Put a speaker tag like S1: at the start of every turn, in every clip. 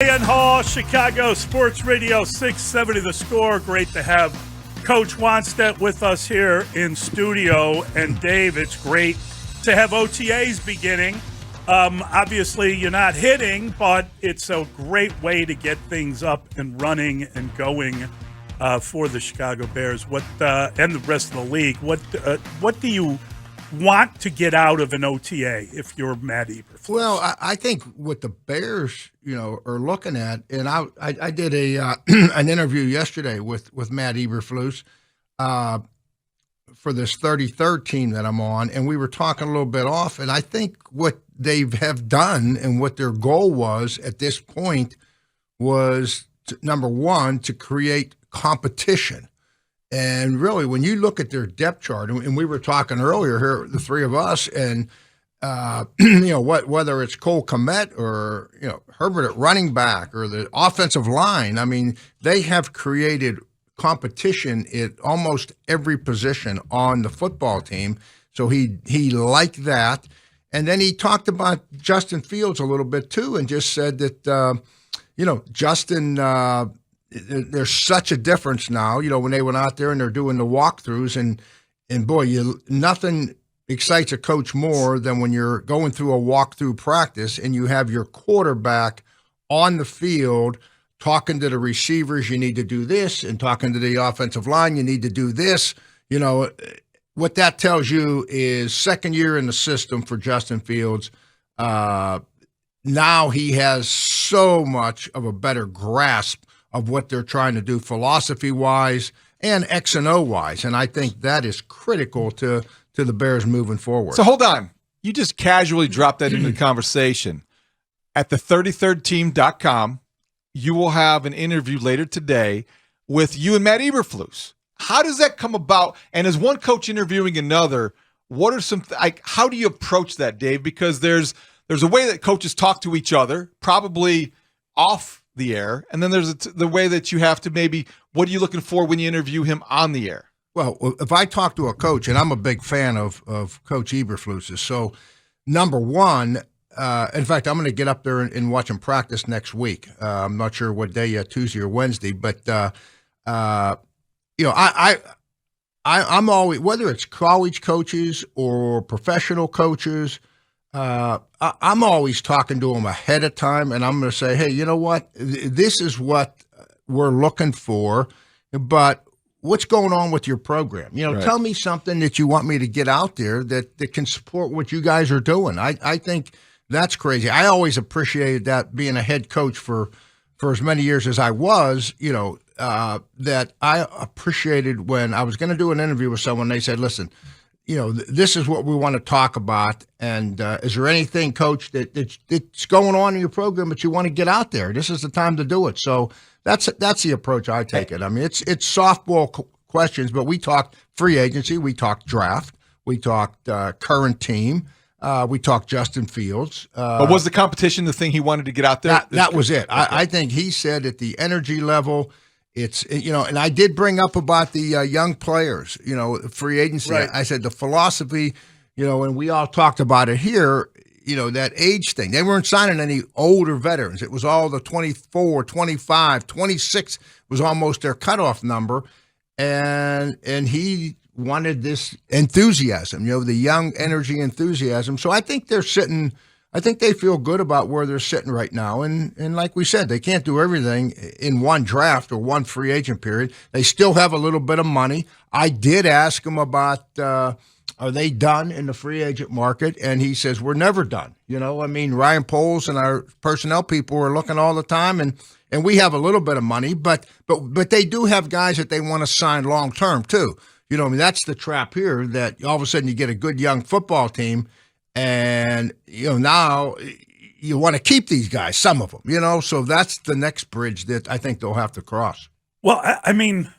S1: Mully Haugh, Chicago Sports Radio 670 The Score. Great to have Coach Wannstedt with us here in studio. And Dave, it's great to have OTAs beginning. Obviously, you're not hitting, but it's a great way to get things up and running and going for the Chicago Bears. And the rest of the league. What do you want to get out of an OTA if you're Matt Eberflus?
S2: Well, I think what the Bears, are looking at, and I did an interview yesterday with Matt Eberflus for this 33rd team that I'm on, and we were talking a little bit off, and I think what they have done and what their goal was at this point was, number one, to create competition. And really, when you look at their depth chart, and we were talking earlier here, the three of us, and whether it's Cole Kmet or Herbert at running back or the offensive line, I mean, they have created competition at almost every position on the football team. So he liked that, and then he talked about Justin Fields a little bit too, and just said that Justin. There's such a difference now, when they went out there and they're doing the walkthroughs, and boy, nothing excites a coach more than when you're going through a walkthrough practice and you have your quarterback on the field talking to the receivers, you need to do this, and talking to the offensive line, you need to do this. What that tells you is second year in the system for Justin Fields. Now he has so much of a better grasp of what they're trying to do philosophy-wise and X and O-wise. And I think that is critical to the Bears moving forward.
S3: So hold on. You just casually dropped that into the conversation. At the 33rdteam.com, you will have an interview later today with you and Matt Eberflus. How does that come about? And as one coach interviewing another, what are some how do you approach that, Dave? Because there's a way that coaches talk to each other, probably off the air, and then there's the way that you have to maybe, what are you looking for when you interview him on the air?
S2: Well, if I talk to a coach, and I'm a big fan of Coach Eberflus's, so number one, in fact, I'm going to get up there and watch him practice next week. I'm not sure what day yet, Tuesday or Wednesday, but I'm always, whether it's college coaches or professional coaches, I'm always talking to them ahead of time, and I'm going to say, hey, you know what? This is what we're looking for, but what's going on with your program?
S3: Right.
S2: Tell me something that you want me to get out there that can support what you guys are doing. I think that's crazy. I always appreciated that, being a head coach for as many years as I was, that I appreciated when I was going to do an interview with someone, they said, listen, this is what we want to talk about. And is there anything, Coach, that's going on in your program that you want to get out there? This is the time to do it. So that's the approach I take it. I mean, it's softball questions, but we talked free agency, we talked draft, we talked current team, we talked Justin Fields.
S3: But was the competition the thing he wanted to get out there?
S2: That was it. Okay. I think he said at the energy level, it's, and I did bring up about the young players, free agency.
S3: Right.
S2: I said the philosophy, and we all talked about it here, that age thing. They weren't signing any older veterans. It was all the 24, 25, 26 was almost their cutoff number. And he wanted this enthusiasm, the young energy enthusiasm. So I think they feel good about where they're sitting right now. And like we said, they can't do everything in one draft or one free agent period. They still have a little bit of money. I did ask him about, are they done in the free agent market? And he says, we're never done. Ryan Poles and our personnel people are looking all the time, and we have a little bit of money, but they do have guys that they want to sign long-term too. That's the trap here, that all of a sudden you get a good young football team, and, now you want to keep these guys, some of them, so that's the next bridge that I think they'll have to cross.
S1: Well, I mean,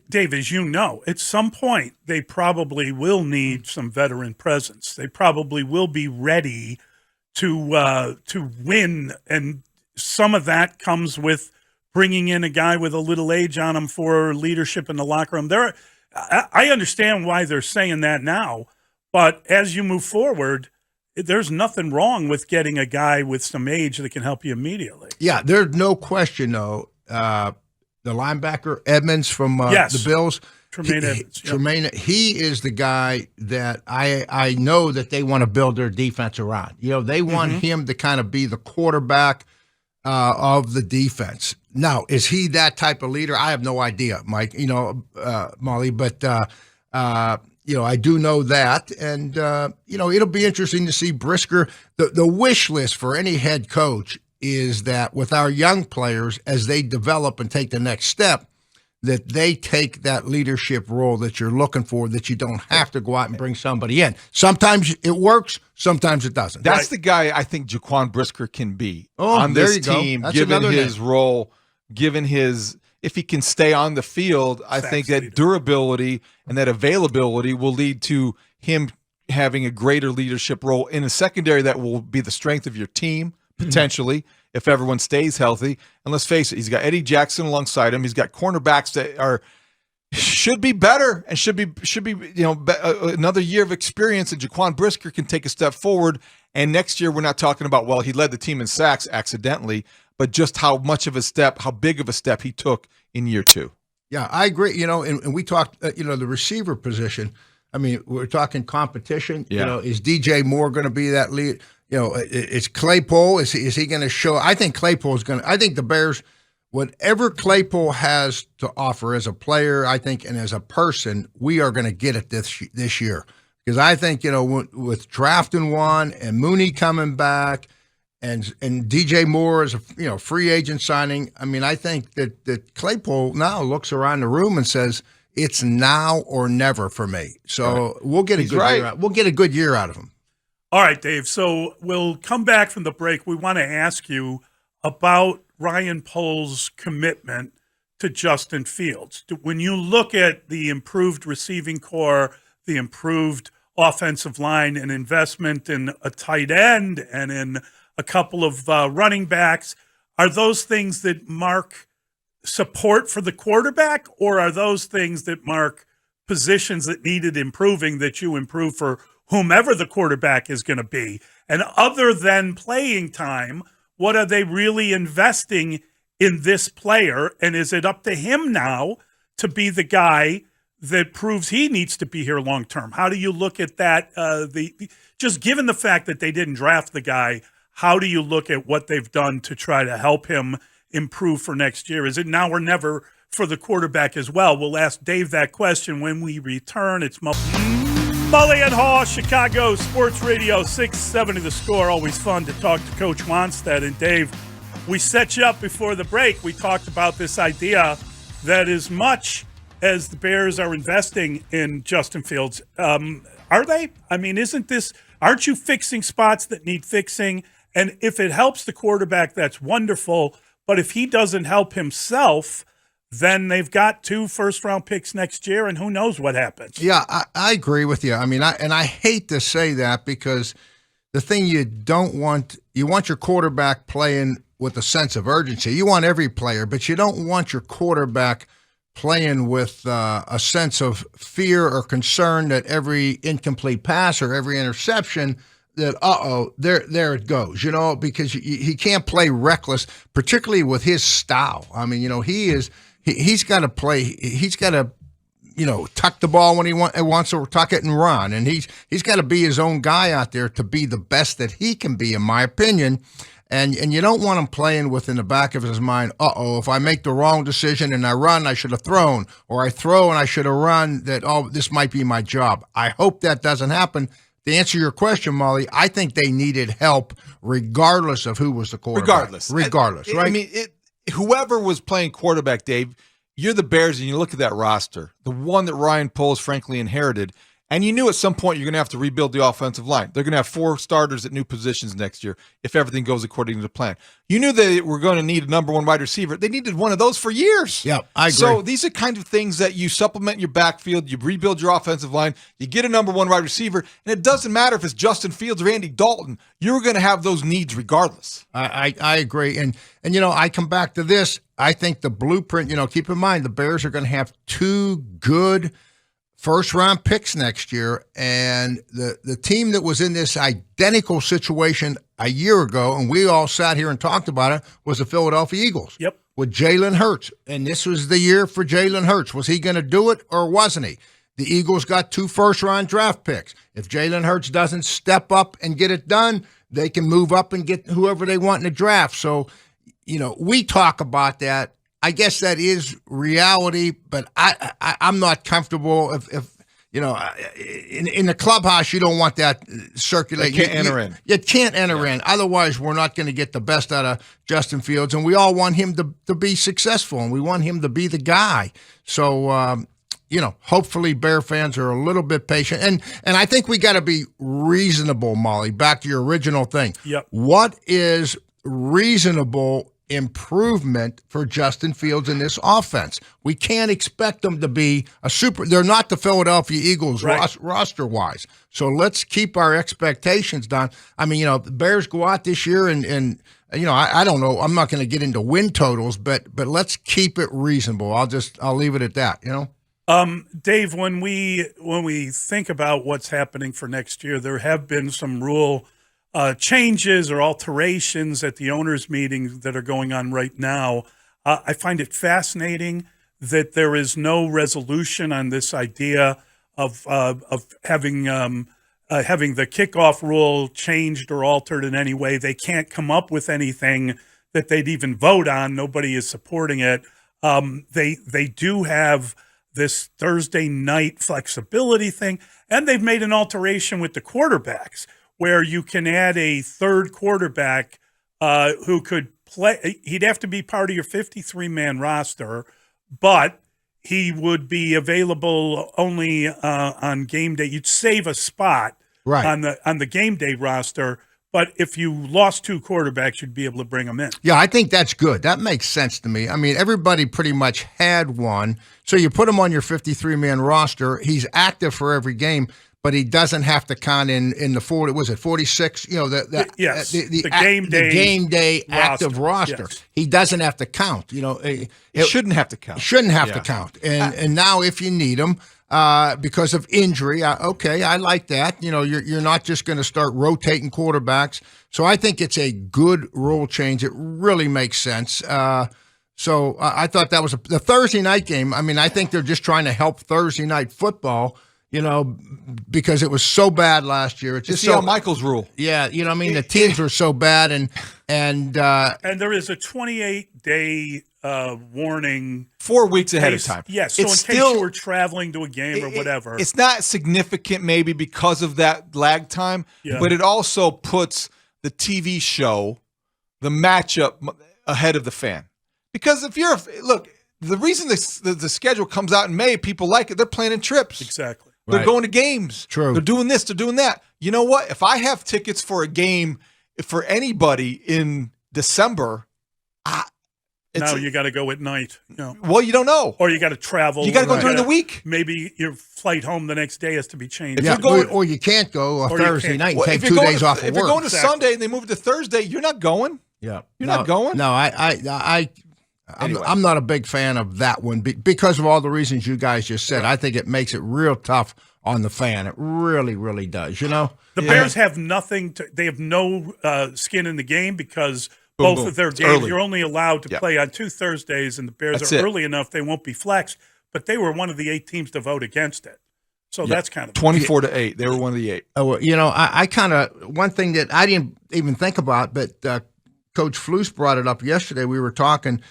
S1: Dave, as you know, at some point they probably will need some veteran presence. They probably will be ready to win, and some of that comes with bringing in a guy with a little age on him for leadership in the locker room. I understand why they're saying that now, but as you move forward, there's nothing wrong with getting a guy with some age that can help you immediately.
S2: Yeah, there's no question, though. The linebacker, Edmonds from the Bills.
S1: Tremaine Edmonds.
S2: Tremaine, he is the guy that I know that they want to build their defense around. They want him to kind of be the quarterback of the defense. Now, is he that type of leader? I have no idea, Mike, Molly, but I do know that. And, it'll be interesting to see Brisker. The wish list for any head coach is that with our young players, as they develop and take the next step, that they take that leadership role that you're looking for, that you don't have to go out and bring somebody in. Sometimes it works, sometimes it doesn't.
S3: That's the guy I think Jaquan Brisker can be on
S2: there
S3: this
S2: you go.
S3: team,
S2: That's
S3: given his
S2: name.
S3: role, given his – if he can stay on the field, I think that durability and that availability will lead to him having a greater leadership role in a secondary that will be the strength of your team, potentially, if everyone stays healthy. And let's face it, he's got Eddie Jackson alongside him. He's got cornerbacks that should be better and should be another year of experience. And Jaquan Brisker can take a step forward. And next year, we're not talking about, well, he led the team in sacks accidentally, but just how much of a step, how big of a step he took in year 2.
S2: Yeah, I agree. And we talked, the receiver position. I mean, we're talking competition.
S3: Yeah.
S2: Is DJ Moore going to be that lead? Is Claypool, is he going to show? I think Claypool is going to, I think the Bears, whatever Claypool has to offer as a player, I think, and as a person, we are going to get it this year. Because I think, with drafting one and Mooney coming back and DJ Moore is a free agent signing, I mean, I think that Claypool now looks around the room and says, it's now or never for me. So we'll get a good year out. We'll get a good year out of him.
S1: All right, Dave. So we'll come back from the break. We want to ask you about Ryan Pohl's commitment to Justin Fields. When you look at the improved receiving core, the improved offensive line, and investment in a tight end and in a couple of running backs, are those things that mark support for the quarterback, or are those things that mark positions that needed improving that you improve for whomever the quarterback is going to be? And other than playing time, what are they really investing in this player? And is it up to him now to be the guy that proves he needs to be here long term? How do you look at that? Just given the fact that they didn't draft the guy, how do you look at what they've done to try to help him improve for next year? Is it now or never for the quarterback as well? We'll ask Dave that question when we return. It's Mully Haugh, Chicago Sports Radio 670 The Score. Always fun to talk to Coach Wannstedt. And Dave, we set you up before the break. We talked about this idea that as much as the Bears are investing in Justin Fields, are they? I mean, aren't you fixing spots that need fixing? And if it helps the quarterback, that's wonderful. But if he doesn't help himself, then they've got 2 first-round picks next year, and who knows what happens.
S2: Yeah, I agree with you. I mean, I hate to say that, because the thing you want your quarterback playing with a sense of urgency. You want every player, but you don't want your quarterback playing with a sense of fear or concern that every incomplete pass or every interception that, there it goes, because he can't play reckless, particularly with his style. I mean, he's got to play. He's got to, tuck the ball when he wants to tuck it and run. And he's got to be his own guy out there to be the best that he can be, in my opinion. And you don't want him playing within the back of his mind, if I make the wrong decision and I run, I should have thrown. Or I throw and I should have run, that, this might be my job. I hope that doesn't happen. To answer your question, Molly, I think they needed help regardless of who was the quarterback. Regardless, right?
S3: I mean, whoever was playing quarterback, Dave, you're the Bears, and you look at that roster, the one that Ryan Poles frankly inherited, and you knew at some point you're going to have to rebuild the offensive line. They're going to have 4 starters at new positions next year if everything goes according to plan. You knew they were going to need a number 1 wide receiver. They needed one of those for years.
S2: Yeah, I agree.
S3: So these are kind of things that you supplement your backfield, you rebuild your offensive line, you get a number 1 wide receiver, and it doesn't matter if it's Justin Fields or Andy Dalton. You're going to have those needs regardless.
S2: I agree. And I come back to this. I think the blueprint, keep in mind the Bears are going to have 2 good first-round picks next year, and the team that was in this identical situation a year ago, and we all sat here and talked about it, was the Philadelphia Eagles.
S1: Yep.
S2: With Jalen Hurts, and this was the year for Jalen Hurts. Was he going to do it or wasn't he? The Eagles got 2 first-round draft picks. If Jalen Hurts doesn't step up and get it done, they can move up and get whoever they want in the draft. So, we talk about that. I guess that is reality, but I'm not comfortable if in the clubhouse you don't want that circulating.
S3: You can't enter in.
S2: You can't enter in. Otherwise, we're not going to get the best out of Justin Fields, and we all want him to be successful, and we want him to be the guy. So, hopefully Bear fans are a little bit patient. And I think we got to be reasonable, Molly, back to your original thing.
S1: Yep.
S2: What is reasonable improvement for Justin Fields in this offense? We can't expect them to be they're not the Philadelphia Eagles roster-wise. So let's keep our expectations down. I mean, the Bears go out this year and I don't know. I'm not going to get into win totals, but let's keep it reasonable. I'll leave it at that,
S1: Dave, when we think about what's happening for next year, there have been some rule changes or alterations at the owners' meetings that are going on right now. I find it fascinating that there is no resolution on this idea of having the kickoff rule changed or altered in any way. They can't come up with anything that they'd even vote on. Nobody is supporting it. They do have this Thursday night flexibility thing, and they've made an alteration with the quarterbacks, where you can add a third quarterback who could play. He'd have to be part of your 53-man roster, but he would be available only on game day. You'd save a spot on the game day roster, but if you lost 2 quarterbacks, you'd be able to bring them in.
S2: Yeah, I think that's good. That makes sense to me. I mean, everybody pretty much had one, so you put him on your 53-man roster. He's active for every game, but he doesn't have to count in the 40. Was it 46? The game day active roster. Yes. He doesn't have to count.
S3: It shouldn't have to count.
S2: Shouldn't have to count. And now if you need him because of injury, I like that. You're not just going to start rotating quarterbacks. So I think it's a good rule change. It really makes sense. So I thought that was the Thursday night game. I mean, I think they're just trying to help Thursday night football. Because it was so bad last year. It's just
S3: Michael's rule.
S2: Yeah, the teams were so bad, and
S1: there is a 28-day warning,
S3: 4 weeks ahead of time.
S1: Yes, so in case you were traveling to a game or whatever,
S3: it's not significant, maybe because of that lag time, but it also puts the TV show, the matchup ahead of the fan. Because if you're the reason the schedule comes out in May, people like it. They're planning trips.
S1: Exactly.
S3: They're going to games.
S2: True.
S3: They're doing this. They're doing that. You know what? If I have tickets for a game for anybody in December,
S1: now you got to go at night.
S3: Well, you don't know.
S1: Or you got to travel.
S3: You got to go during the week.
S1: Maybe your flight home the next day has to be changed.
S2: Or you can't go Thursday night and take 2 days off of work.
S3: If you're going to Sunday and they move it to Thursday, you're not going.
S2: Yeah.
S3: You're not going?
S2: No, I'm not a big fan of that one because of all the reasons you guys just said. I think it makes it real tough on the fan. It really, really does. The
S1: Bears have nothing. They have no skin in the game because both of their games, you're only allowed to play on 2 Thursdays, and the Bears are early enough they won't be flexed. But they were one of the 8 teams to vote against it. So that's kind of
S3: 24-8. They were one of the 8.
S2: Oh, I kind of one thing that I didn't even think about, but Coach Flus brought it up yesterday. We were talking.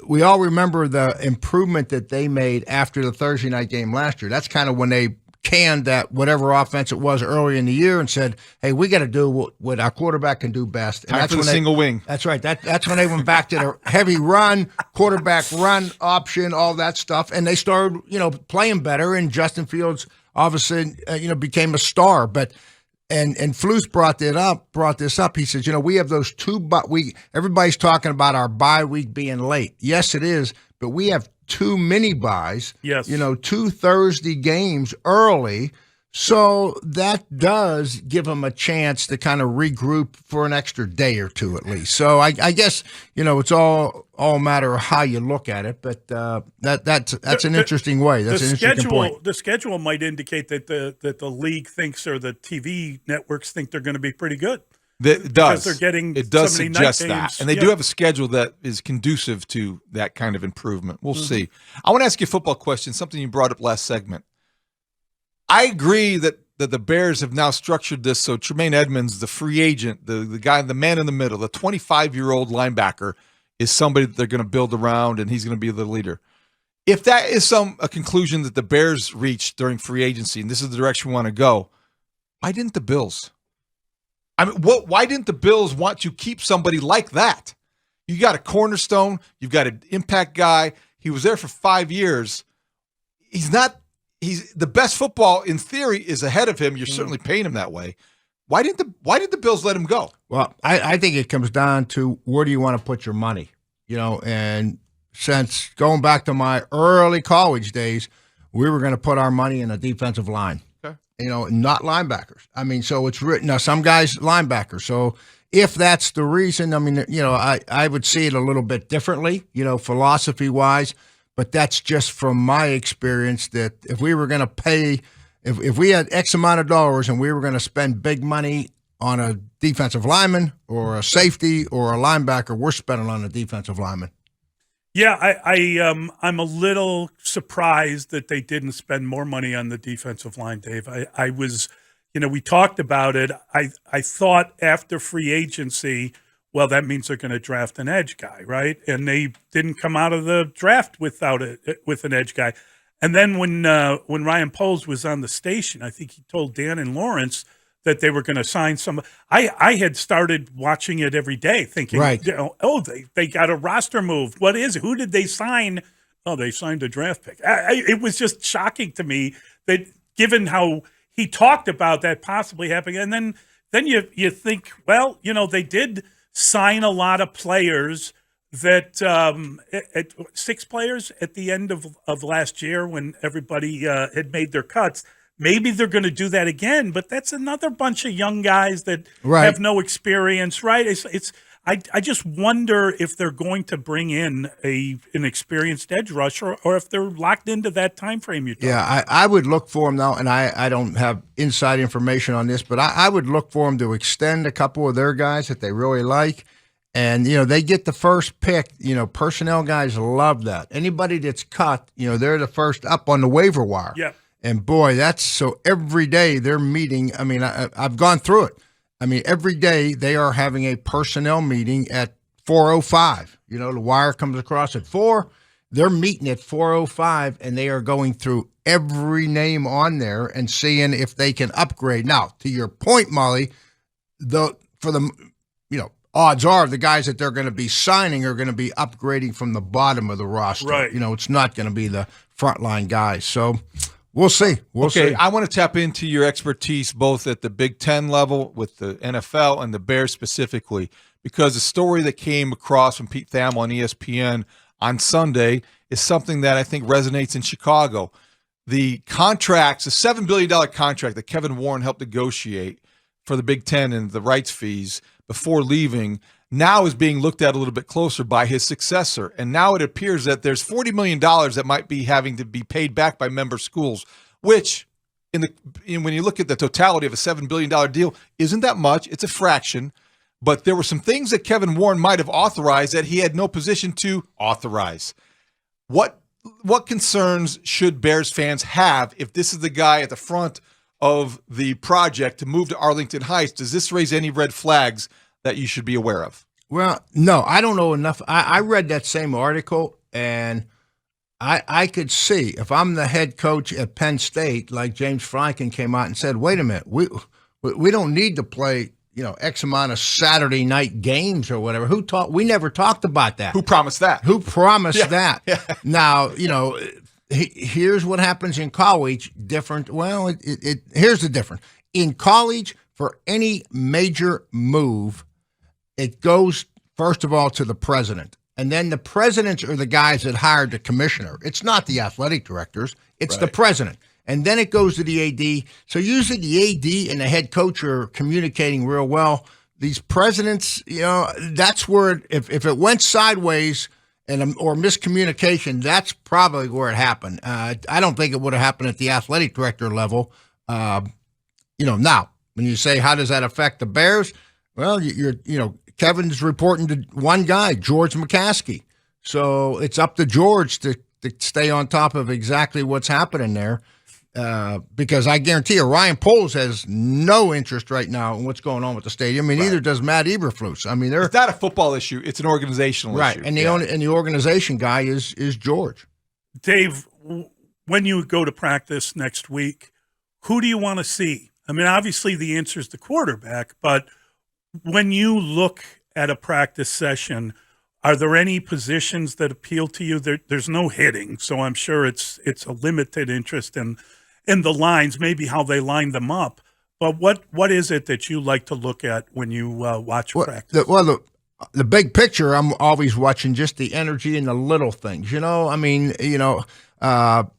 S2: We all remember the improvement that they made after the Thursday night game last year. That's kind of when they canned that whatever offense it was early in the year and said, hey, we got to do what our quarterback can do best. And
S3: that's when single wing.
S2: That's right. That's when they went back to the heavy run, quarterback run option, all that stuff. And they started, playing better. And Justin Fields obviously, became a star. But And Flus brought this up. He says, we have those 2 everybody's talking about our bye week being late. Yes, it is, but we have 2 mini buys.
S1: Yes.
S2: 2 Thursday games early. So that does give them a chance to kind of regroup for an extra day or two at least. So I guess it's all a matter of how you look at it. But that's an interesting way. That's an interesting point.
S1: The schedule might indicate that the league thinks, or the TV networks think, they're going to be pretty good.
S3: It does.
S1: Because they're getting
S3: it does
S1: so many
S3: suggest
S1: night
S3: that,
S1: games.
S3: and they do have a schedule that is conducive to that kind of improvement. We'll see. I want to ask you a football question. Something you brought up last segment. I agree that the Bears have now structured this so Tremaine Edmonds, the free agent, the guy, the man in the middle, the 25-year-old linebacker, is somebody that they're going to build around, and he's going to be the leader. If that is a conclusion that the Bears reached during free agency, and this is the direction we want to go, why didn't the Bills? I mean, why didn't the Bills want to keep somebody like that? You got a cornerstone. You've got an impact guy. He was there for 5 years. He's the best football in theory is ahead of him. You're certainly paying him that way. Why did the Bills let him go?
S2: Well, I think it comes down to where do you want to put your money, and since going back to my early college days, we were going to put our money in a defensive line, not linebackers. I mean, so it's written, now some guys linebackers. So if that's the reason, I mean, I would see it a little bit differently, philosophy wise. But that's just from my experience that if we were going to pay, if we had X amount of dollars and we were going to spend big money on a defensive lineman or a safety or a linebacker, we're spending on a defensive lineman.
S1: Yeah, I'm a little surprised that they didn't spend more money on the defensive line, Dave. I was, we talked about it. I thought after free agency, well, that means they're going to draft an edge guy, right? And they didn't come out of the draft with an edge guy. And then when Ryan Poles was on the station, I think he told Dan and Lawrence that they were going to sign some. I had started watching it every day, thinking,
S2: right.
S1: They got a roster move. What is it? Who did they sign? Oh, they signed a draft pick. It was just shocking to me that, given how he talked about that possibly happening, and then you think, well, they did sign a lot of players that 6 players at the end of last year when everybody had made their cuts. Maybe they're going to do that again, but that's another bunch of young guys that have no experience, right? I just wonder if they're going to bring in an experienced edge rusher, or if they're locked into that time frame you talked about.
S2: I would look for them now, and I don't have inside information on this, but I would look for them to extend a couple of their guys that they really like. And, they get the first pick. Personnel guys love that. Anybody that's cut, they're the first up on the waiver wire.
S1: Yeah.
S2: And, boy, that's so every day they're meeting. I mean, I've gone through it. I mean, every day they are having a personnel meeting at 4:05. The wire comes across at 4. They're meeting at 4:05, and they are going through every name on there and seeing if they can upgrade. Now, to your point, Mully, odds are the guys that they're going to be signing are going to be upgrading from the bottom of the roster.
S1: Right.
S2: It's not going to be the frontline guys. So we'll see. We'll see.
S3: I want to tap into your expertise both at the Big Ten level with the NFL and the Bears specifically, because the story that came across from Pete Thamel on ESPN on Sunday is something that I think resonates in Chicago. The contracts, the $7 billion contract that Kevin Warren helped negotiate for the Big Ten and the rights fees before leaving, now is being looked at a little bit closer by his successor. And now it appears that there's $40 million that might be having to be paid back by member schools, which when you look at the totality of a $7 billion deal, isn't that much. It's a fraction. But there were some things that Kevin Warren might have authorized that he had no position to authorize. What concerns should Bears fans have if this is the guy at the front of the project to move to Arlington Heights? Does this raise any red flags that you should be aware of?
S2: Well, no, I don't know enough. I read that same article, and I could see if I'm the head coach at Penn State, like James Franklin came out and said, wait a minute, we don't need to play X amount of Saturday night games or whatever. We never talked about that.
S3: Who promised that?
S2: Who promised that?
S3: Yeah.
S2: Now, here's what happens in college. Different. Well, here's the difference. In college, for any major move, it goes, first of all, to the president. And then the presidents are the guys that hired the commissioner. It's not the athletic directors. It's the president. and then it goes to the AD. So usually the AD and the head coach are communicating real well. These presidents, that's where if it went sideways or miscommunication, that's probably where it happened. I don't think it would have happened at the athletic director level. Now when you say how does that affect the Bears? Well, Kevin's reporting to one guy, George McCaskey. So it's up to George to stay on top of exactly what's happening there. Because I guarantee you, Ryan Poles has no interest right now in what's going on with the stadium. I mean, neither does Matt Eberflus. I mean,
S3: it's not a football issue; it's an organizational issue.
S2: Right, and the organization guy is George.
S1: Dave, when you go to practice next week, who do you want to see? I mean, obviously the answer is the quarterback, but when you look at a practice session, are there any positions that appeal to you? There's no hitting, so I'm sure it's a limited interest in the lines, maybe how they line them up. But what is it that you like to look at when you watch practice?
S2: The big picture, I'm always watching just the energy and the little things. I mean, are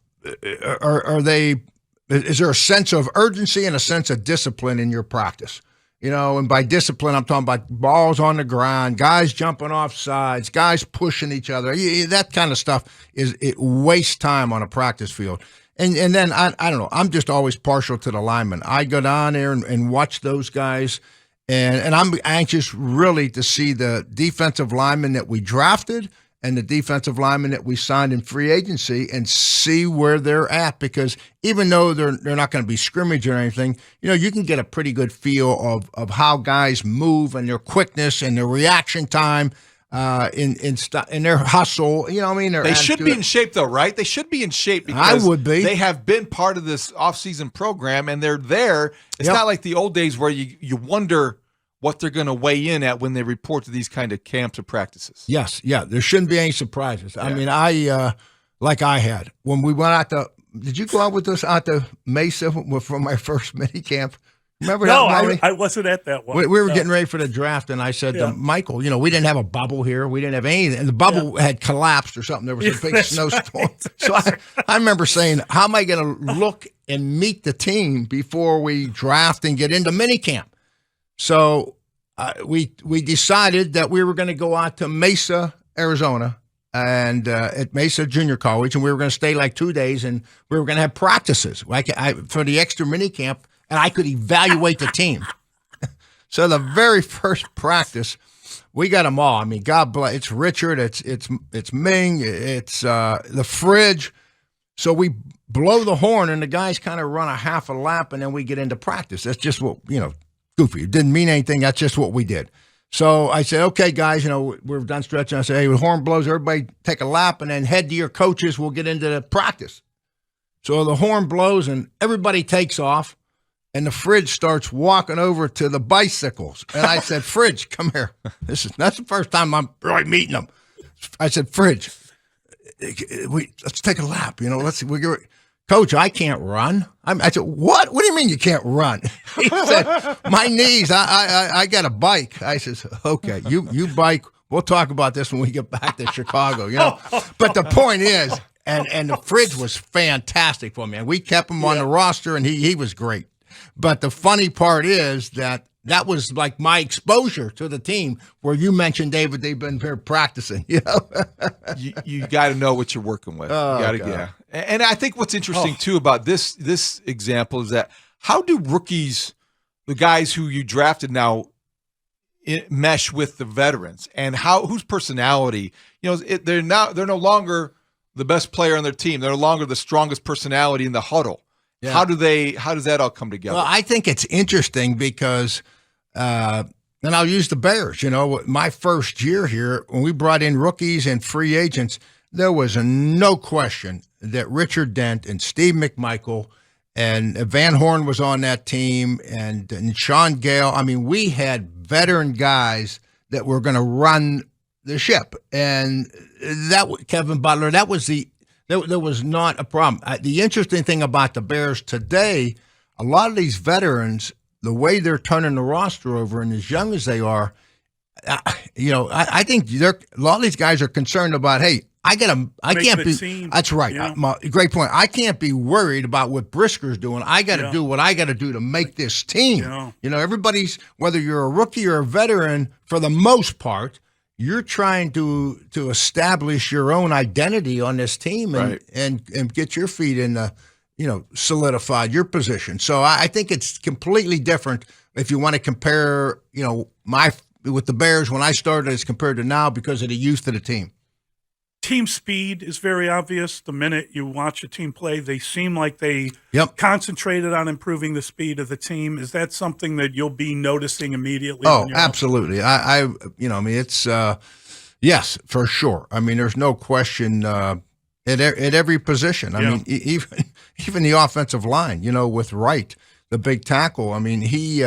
S2: they? Is there a sense of urgency and a sense of discipline in your practice? And by discipline, I'm talking about balls on the ground, guys jumping off sides, guys pushing each other. That kind of stuff it wastes time on a practice field. And then I don't know. I'm just always partial to the linemen. I go down there and watch those guys, and I'm anxious really to see the defensive linemen that we drafted and the defensive linemen that we signed in free agency and see where they're at, because even though they're not going to be scrimmage or anything, you can get a pretty good feel of how guys move and their quickness and their reaction time in their hustle.
S3: They should be in shape though, right? They should be in shape because
S2: I would be.
S3: They have been part of this offseason program and they're there. It's not like the old days where you wonder what they're going to weigh in at when they report to these kind of camps or practices.
S2: Yes, there shouldn't be any surprises. Yeah. I mean, I had when we went out to. Did you go out with us out to Mesa for my first mini camp? Remember
S1: no,
S2: that?
S1: I wasn't at that one.
S2: We were getting ready for the draft, and I said to Michael, we didn't have a bubble here. We didn't have anything. And the bubble had collapsed or something. There was a big snowstorm. Right. So I remember saying, how am I going to look and meet the team before we draft and get into minicamp? So we decided that we were going to go out to Mesa, Arizona, and at Mesa Junior College, and we were going to stay like 2 days, and we were going to have practices for the extra minicamp, and I could evaluate the team. So the very first practice, we got them all. I mean, God bless. It's Richard. It's Ming. It's the Fridge. So we blow the horn, and the guys kind of run a half a lap, and then we get into practice. That's just what goofy. It didn't mean anything. That's just what we did. So I said, okay, guys, we're done stretching. I said, hey, the horn blows, everybody take a lap and then head to your coaches. We'll get into the practice. So the horn blows and everybody takes off, and the Fridge starts walking over to the bicycles. And I said, Fridge, come here. That's the first time I'm really meeting them. I said, Fridge, let's take a lap. Coach, I can't run. I said, what? What do you mean you can't run? He said, my knees, I got a bike. I said, okay, you bike. We'll talk about this when we get back to Chicago, But the point is, and the Fridge was fantastic for me. And we kept him on the roster, and he was great. But the funny part is that was like my exposure to the team, where you mentioned, David, they've been here practicing,
S3: You got to know what you're working with. And I think what's interesting, too, about this example is that how do rookies, the guys who you drafted now, mesh with the veterans? And whose personality, they're no longer the best player on their team. They're no longer the strongest personality in the huddle. Yeah. How does that all come together?
S2: Well, I think it's interesting because, and I'll use the Bears, my first year here, when we brought in rookies and free agents, there was no question that Richard Dent and Steve McMichael and Van Horn was on that team, and Sean Gale. I mean, we had veteran guys that were going to run the ship. And Kevin Butler, there was not a problem. The interesting thing about the Bears today, a lot of these veterans, the way they're turning the roster over, and as young as they are, I think a lot of these guys are concerned about, hey, I can't
S1: the
S2: be.
S1: team,
S2: That's right.
S1: you know?
S2: Great point. I can't be worried about what Brisker's doing. I got to do what I got to do to make this team. Everybody's, whether you're a rookie or a veteran, for the most part, you're trying to establish your own identity on this team and get your feet in the, solidified your position. So I think it's completely different if you want to compare, with the Bears when I started as compared to now because of the youth of the team.
S1: Team speed is very obvious. The minute you watch a team play, they seem like they concentrated on improving the speed of the team. Is that something that you'll be noticing immediately?
S2: Oh, absolutely. It's yes, for sure. I mean, there's no question at every position. I mean, even the offensive line. With Wright, the big tackle. I mean, he's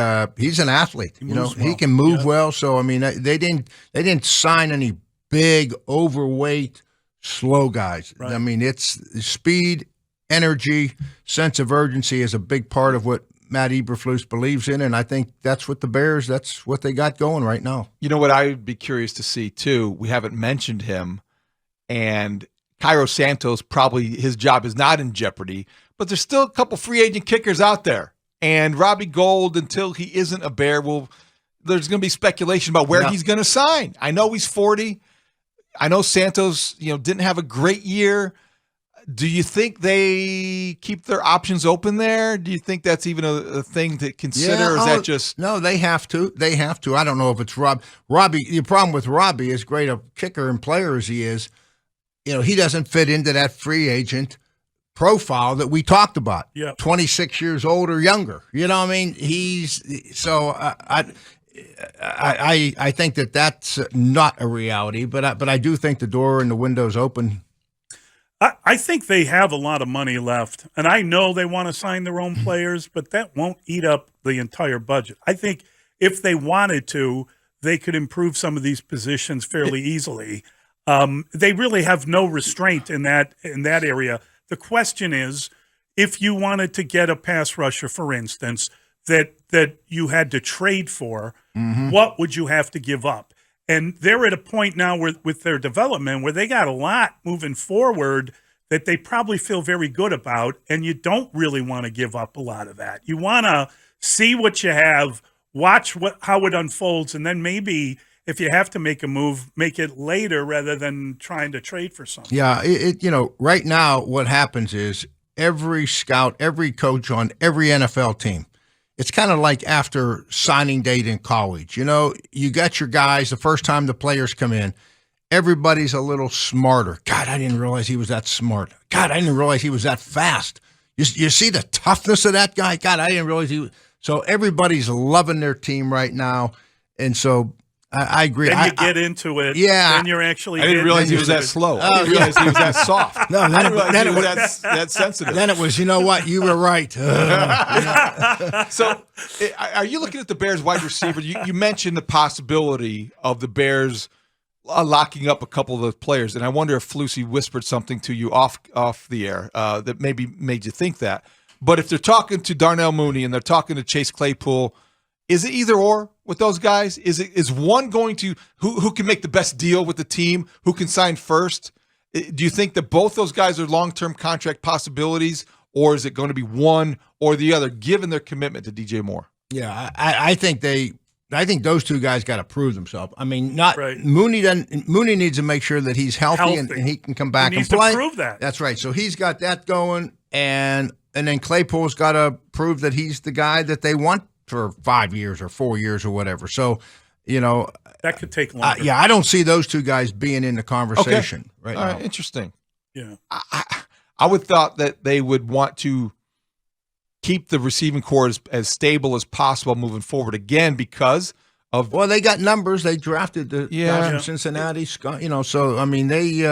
S2: an athlete. He can move well. So I mean, they didn't sign any big, overweight, slow guys. Right. I mean, it's speed, energy, sense of urgency is a big part of what Matt Eberflus believes in, and I think that's what the Bears, that's what they got going right now.
S3: You know what I would be curious to see, too? We haven't mentioned him, and Cairo Santos, probably his job is not in jeopardy, but there's still a couple free agent kickers out there. And Robbie Gould, until he isn't a Bear, there's going to be speculation about where he's going to sign. I know he's 40. I know Santos, didn't have a great year. Do you think they keep their options open there? Do you think that's even a thing to consider? Or is that just
S2: no? They have to. They have to. I don't know if it's Robbie. The problem with Robbie, as great a kicker and player as he is, he doesn't fit into that free agent profile that we talked about. 26 years old or younger. You know what I mean? He's so. I think that's not a reality, but I do think the door and the window's open.
S1: I think they have a lot of money left, and I know they want to sign their own players, but that won't eat up the entire budget. I think if they wanted to, they could improve some of these positions fairly easily. They really have no restraint in that area. The question is, if you wanted to get a pass rusher, for instance, that you had to trade for, what would you have to give up? And they're at a point now with their development where they got a lot moving forward that they probably feel very good about, and you don't really want to give up a lot of that. You want to see what you have, watch how it unfolds, and then maybe if you have to make a move, make it later rather than trying to trade for something.
S2: Yeah, right now what happens is every scout, every coach on every NFL team, it's kind of like after signing date in college. You got your guys, the first time the players come in, everybody's a little smarter. God, I didn't realize he was that smart. God, I didn't realize he was that fast. You see the toughness of that guy? God, I didn't realize he was. So everybody's loving their team right now. And so I agree.
S1: Then you get into it.
S2: Yeah.
S1: Then you're actually.
S3: I didn't realize he was that slow. I didn't realize he was that soft. No, I didn't realize he was that sensitive.
S2: Then it was, you know what? You were right.
S3: So, are you looking at the Bears wide receiver? You mentioned the possibility of the Bears locking up a couple of those players, and I wonder if Flusy whispered something to you off the air that maybe made you think that. But if they're talking to Darnell Mooney and they're talking to Chase Claypool, is it either or with those guys? Is one going to who can make the best deal with the team? Who can sign first? Do you think that both those guys are long-term contract possibilities, or is it going to be one or the other, given their commitment to DJ Moore?
S2: Yeah, I think those two guys got to prove themselves. I mean, not right. Mooney needs to make sure that he's healthy. And he can come back and play.
S1: To prove that.
S2: That's right. So he's got that going, and then Claypool's got to prove that he's the guy that they want for 5 years or 4 years or whatever. So,
S1: that could take longer.
S2: Yeah, I don't see those two guys being in the conversation right now.
S3: All right, interesting.
S1: Yeah,
S3: I would thought that they would want to keep the receiving core as stable as possible moving forward again because of.
S2: Well, they got numbers. They drafted the guys from Cincinnati. So I mean, they.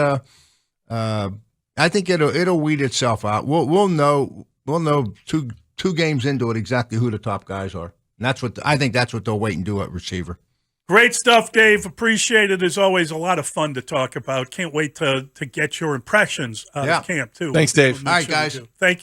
S2: I think it'll weed itself out. We'll know two games into it exactly who the top guys are. And I think that's what they'll wait and do at receiver.
S1: Great stuff, Dave. Appreciate it. As always, a lot of fun to talk about. Can't wait to get your impressions out of camp, too.
S3: Thanks, Dave.
S2: All right, guys.
S1: Thank you.